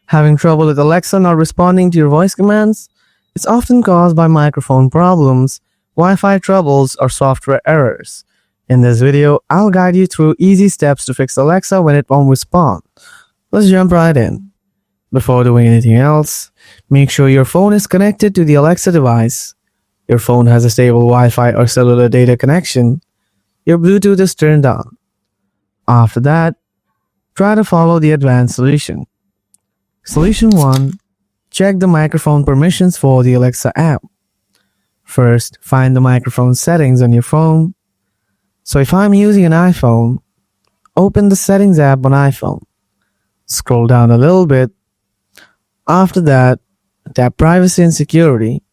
Having trouble with Alexa not responding to your voice commands? It's often caused by microphone problems, Wi-Fi troubles, or software errors. In this video, I'll guide you through easy steps to fix Alexa when it won't respond. Let's jump right in. Before doing anything else, make sure your phone is connected to the Alexa device. Your phone has a stable Wi-Fi or cellular data connection. Your Bluetooth is turned on. After that, try to follow the advanced solution. Solution 1. Check the microphone permissions for the Alexa app. First, find the microphone settings on your phone. So if I'm using an iPhone, open the Settings app on iPhone. Scroll down a little bit. After that, tap Privacy and Security.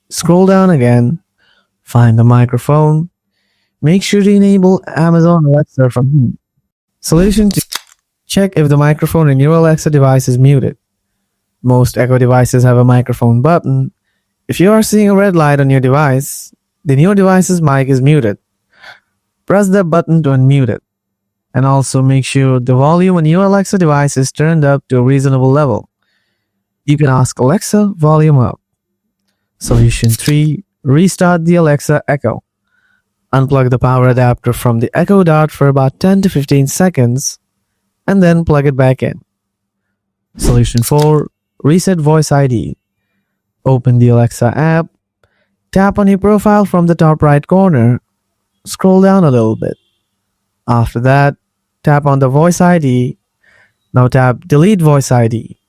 Scroll down again. Find the microphone. Make sure to enable Amazon Alexa from here. Solution 2. Check if the microphone in your Alexa device is muted. Most Echo devices have a microphone button. If you are seeing a red light on your device, then your device's mic is muted. Press the button to unmute it. And also make sure the volume on your Alexa device is turned up to a reasonable level. You can ask Alexa, volume up. Solution 3. Restart the Alexa Echo. Unplug the power adapter from the Echo Dot for about 10 to 15 seconds and then plug it back in. Solution 4. Reset Voice ID. Open the Alexa app. Tap on your profile from the top right corner. Scroll down a little bit. After that, tap on the Voice ID. Now tap Delete Voice ID.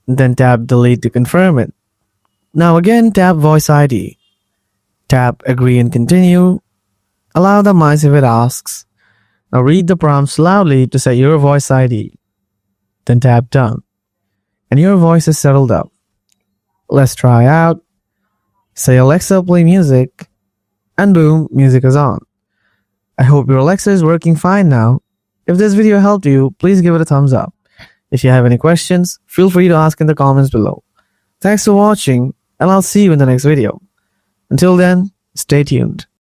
Then tap Delete to confirm it. Now again tap Voice ID. Tap Agree and Continue. Allow the mice if it asks. Now read the prompts loudly to set your Voice ID. Then tap Done. And your voice is settled up. Let's try out. Say Alexa, play music. And boom, music is on. I hope your Alexa is working fine now. If this video helped you, please give it a thumbs up. If you have any questions, feel free to ask in the comments below. Thanks for watching, and I'll see you in the next video. Until then, stay tuned.